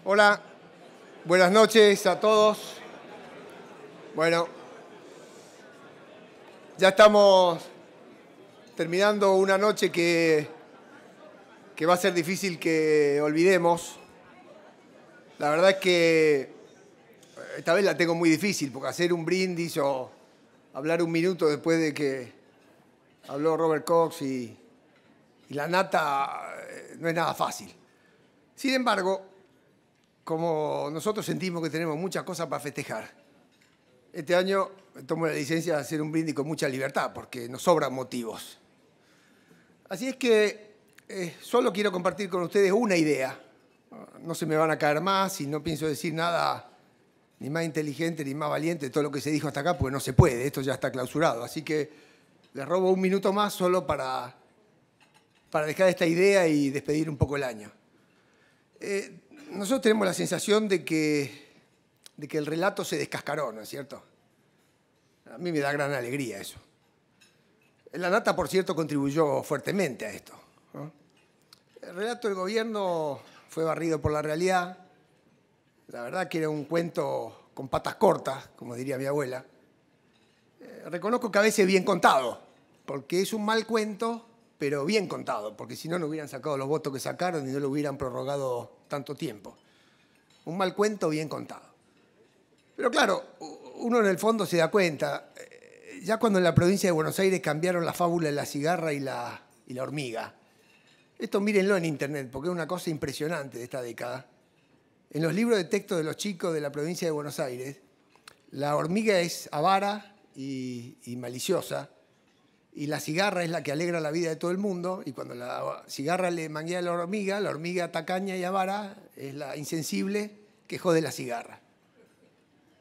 Hola, buenas noches a todos. Bueno, ya estamos terminando una noche que va a ser difícil que olvidemos. La verdad es que esta vez la tengo muy difícil, porque hacer un brindis o hablar un minuto después de que habló Robert Cox y la nata no es nada fácil. Sin embargo, como nosotros sentimos que tenemos muchas cosas para festejar, este año tomo la licencia de hacer un brindis con mucha libertad, porque nos sobran motivos. Así es que solo quiero compartir con ustedes una idea. No se me van a caer más y no pienso decir nada ni más inteligente ni más valiente de todo lo que se dijo hasta acá, porque no se puede, esto ya está clausurado. Así que les robo un minuto más solo para dejar esta idea y despedir un poco el año. Nosotros tenemos la sensación de que el relato se descascaró, ¿no es cierto? A mí me da gran alegría eso. La nata, por cierto, contribuyó fuertemente a esto, ¿no? El relato del gobierno fue barrido por la realidad. La verdad que era un cuento con patas cortas, como diría mi abuela. Reconozco que a veces bien contado, porque es un mal cuento, pero bien contado, porque si no, no hubieran sacado los votos que sacaron y no lo hubieran prorrogado tanto tiempo. Un mal cuento bien contado. Pero claro, uno en el fondo se da cuenta, ya cuando en la provincia de Buenos Aires cambiaron la fábula de la cigarra y la hormiga. Esto mírenlo en internet, porque es una cosa impresionante de esta década. En los libros de texto de los chicos de la provincia de Buenos Aires, la hormiga es avara y maliciosa, y la cigarra es la que alegra la vida de todo el mundo, y cuando la cigarra le manguea a la hormiga tacaña y avara es la insensible que jode la cigarra.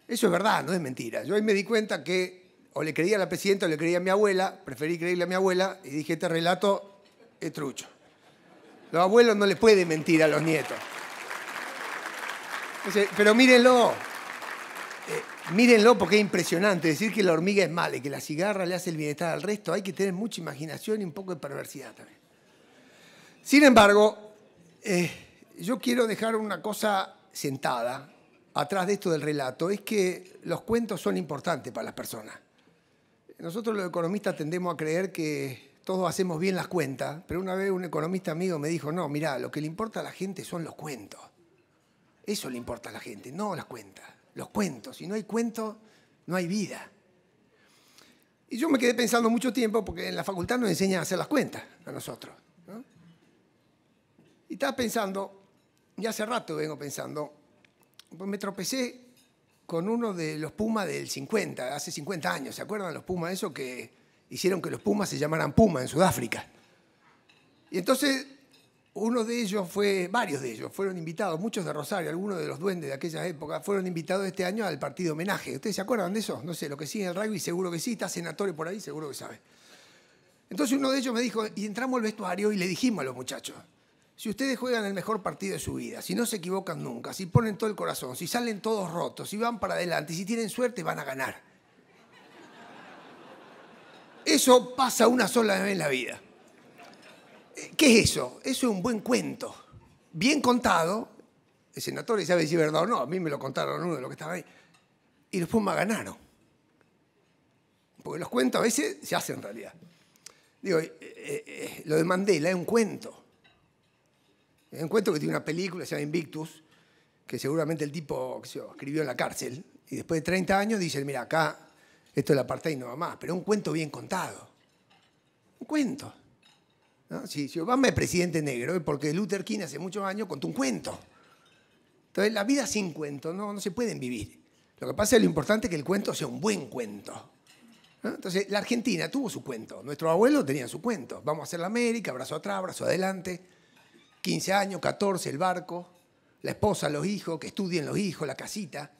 Eso es verdad, no es mentira. Yo ahí me di cuenta que o le creía a la presidenta o le creía a mi abuela, preferí creerle a mi abuela y dije, este relato es trucho. Los abuelos no les pueden mentir a los nietos. Pero mírenlo, mírenlo porque es impresionante. Decir que la hormiga es mala y que la cigarra le hace el bienestar al resto, hay que tener mucha imaginación y un poco de perversidad también. Sin embargo, yo quiero dejar una cosa sentada atrás de esto del relato, es que los cuentos son importantes para las personas. Nosotros los economistas tendemos a creer que todos hacemos bien las cuentas, pero una vez un economista amigo me dijo, no, mirá, lo que le importa a la gente son los cuentos. Eso le importa a la gente, no las cuentas. Los cuentos. Si no hay cuentos, no hay vida. Y yo me quedé pensando mucho tiempo, porque en la facultad nos enseñan a hacer las cuentas a nosotros, ¿no? Y estaba pensando, y hace rato vengo pensando, pues me tropecé con uno de los Pumas del 50, hace 50 años. ¿Se acuerdan los Pumas? Eso que hicieron que los Pumas se llamaran Puma en Sudáfrica. Y entonces varios de ellos fueron invitados, muchos de Rosario, algunos de los duendes de aquella época, fueron invitados este año al partido homenaje. ¿Ustedes se acuerdan de eso? No sé, lo que sigue el rugby seguro que sí, está Senatore por ahí, seguro que sabe. Entonces uno de ellos me dijo, y entramos al vestuario y le dijimos a los muchachos, si ustedes juegan el mejor partido de su vida, si no se equivocan nunca, si ponen todo el corazón, si salen todos rotos, si van para adelante, si tienen suerte, van a ganar. Eso pasa una sola vez en la vida. ¿Qué es eso? Eso es un buen cuento. Bien contado. El senador sabe si es verdad o no. A mí me lo contaron uno de los que estaban ahí. Y los Pumas ganaron. Porque los cuentos a veces se hacen realidad. Digo, lo de Mandela es un cuento. Es un cuento que tiene una película, se llama Invictus, que seguramente el tipo escribió en la cárcel. Y después de 30 años dicen, mira, acá esto es la apartheid y no va más. Pero es un cuento bien contado. Un cuento. ¿No? Si Obama es presidente negro es porque Luther King hace muchos años contó un cuento. Entonces, la vida sin cuentos no se pueden vivir. Lo que pasa es lo importante es que el cuento sea un buen cuento, ¿no? Entonces, la Argentina tuvo su cuento. Nuestros abuelos tenían su cuento. Vamos a hacer la América, brazo atrás, brazo adelante. 15 años, 14, el barco, la esposa, los hijos, que estudien los hijos, la casita.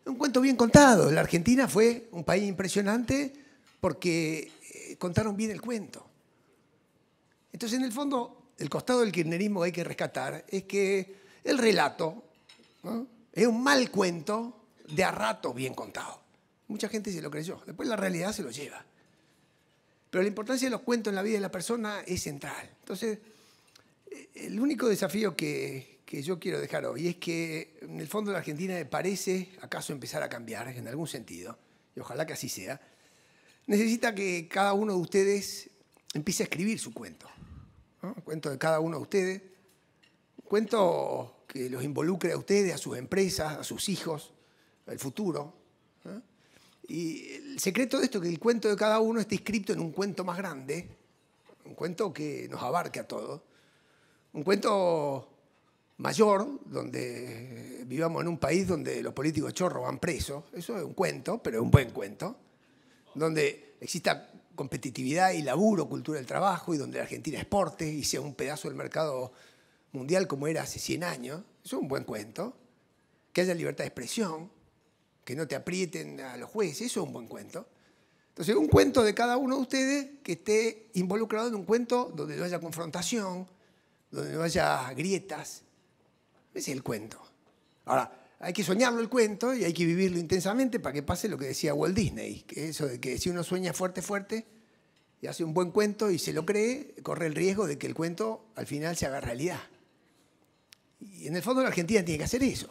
Un cuento bien contado. La Argentina fue un país impresionante porque contaron bien el cuento. Entonces, en el fondo, el costado del kirchnerismo que hay que rescatar es que el relato, ¿no?, es un mal cuento de a ratos bien contado. Mucha gente se lo creyó. Después la realidad se lo lleva. Pero la importancia de los cuentos en la vida de la persona es central. Entonces, el único desafío que que yo quiero dejar hoy es que en el fondo la Argentina parece acaso empezar a cambiar en algún sentido, y ojalá que así sea. Necesita que cada uno de ustedes empiece a escribir su cuento, ¿no? Un cuento de cada uno de ustedes, un cuento que los involucre a ustedes, a sus empresas, a sus hijos, al futuro, ¿no? Y el secreto de esto es que el cuento de cada uno esté inscrito en un cuento más grande, un cuento que nos abarque a todos, un cuento mayor, donde vivamos en un país donde los políticos chorros van presos. Eso es un cuento, pero es un buen cuento. Donde exista competitividad y laburo, cultura del trabajo, y donde la Argentina exporte y sea un pedazo del mercado mundial como era hace 100 años. Eso es un buen cuento. Que haya libertad de expresión, que no te aprieten a los jueces. Eso es un buen cuento. Entonces, un cuento de cada uno de ustedes que esté involucrado en un cuento donde no haya confrontación, donde no haya grietas. Ese es el cuento. Ahora, hay que soñarlo el cuento y hay que vivirlo intensamente para que pase lo que decía Walt Disney, que eso de que si uno sueña fuerte, fuerte, y hace un buen cuento y se lo cree, corre el riesgo de que el cuento al final se haga realidad. Y en el fondo la Argentina tiene que hacer eso.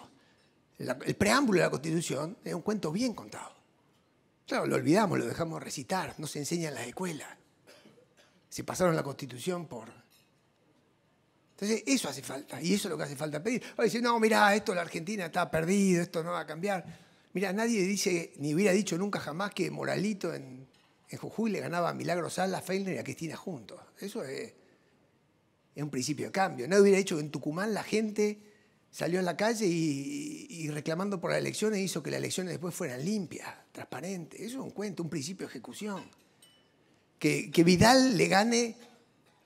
El preámbulo de la Constitución es un cuento bien contado. Claro, lo olvidamos, lo dejamos recitar, no se enseña en las escuelas. Se pasaron la Constitución por... Entonces, eso hace falta, y eso es lo que hace falta pedir. Ahora dicen, no, mirá, esto la Argentina está perdido, esto no va a cambiar. Mirá, nadie dice, ni hubiera dicho nunca jamás que Moralito en Jujuy le ganaba a Milagro Sala, a Feilner y a Cristina juntos. Eso es un principio de cambio. Nadie hubiera dicho que en Tucumán la gente salió a la calle y reclamando por las elecciones hizo que las elecciones después fueran limpias, transparentes. Eso es un cuento, un principio de ejecución. Que Vidal le gane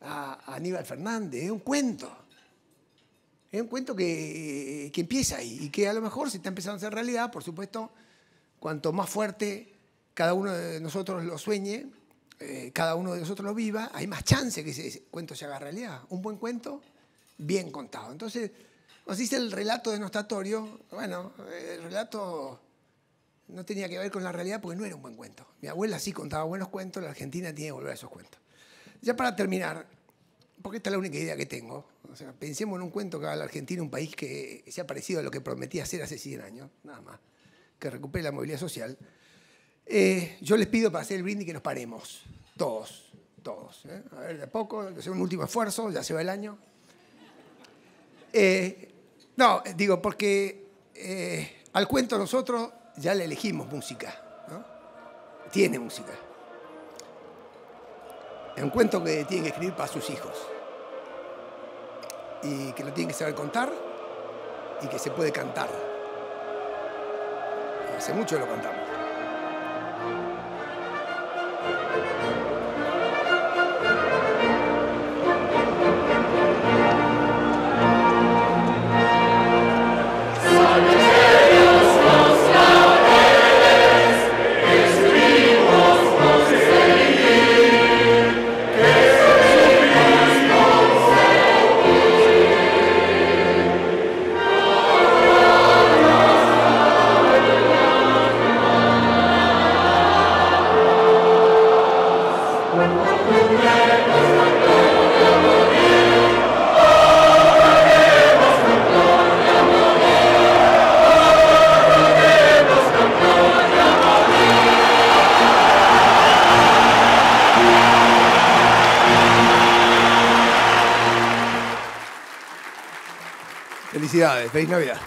a Aníbal Fernández, es un cuento. Es un cuento que empieza ahí y que a lo mejor se está empezando a hacer realidad. Por supuesto, cuanto más fuerte cada uno de nosotros lo sueñe, cada uno de nosotros lo viva, hay más chance que ese cuento se haga realidad. Un buen cuento, bien contado. Entonces, nos dice el relato denostatorio, bueno, el relato no tenía que ver con la realidad porque no era un buen cuento. Mi abuela sí contaba buenos cuentos, la Argentina tiene que volver a esos cuentos. Ya para terminar, porque esta es la única idea que tengo, o sea, pensemos en un cuento que haga la Argentina un país que sea parecido a lo que prometía hacer hace 100 años, nada más, que recupere la movilidad social. Yo les pido para hacer el brindis que nos paremos, todos. A ver, de a poco, hacer un último esfuerzo, ya se va el año. No, digo, porque al cuento nosotros ya le elegimos música, ¿no? Tiene música. Es un cuento que tiene que escribir para sus hijos y que lo tienen que saber contar y que se puede cantar. Hace mucho que lo cantamos. Felicidades, feliz Navidad.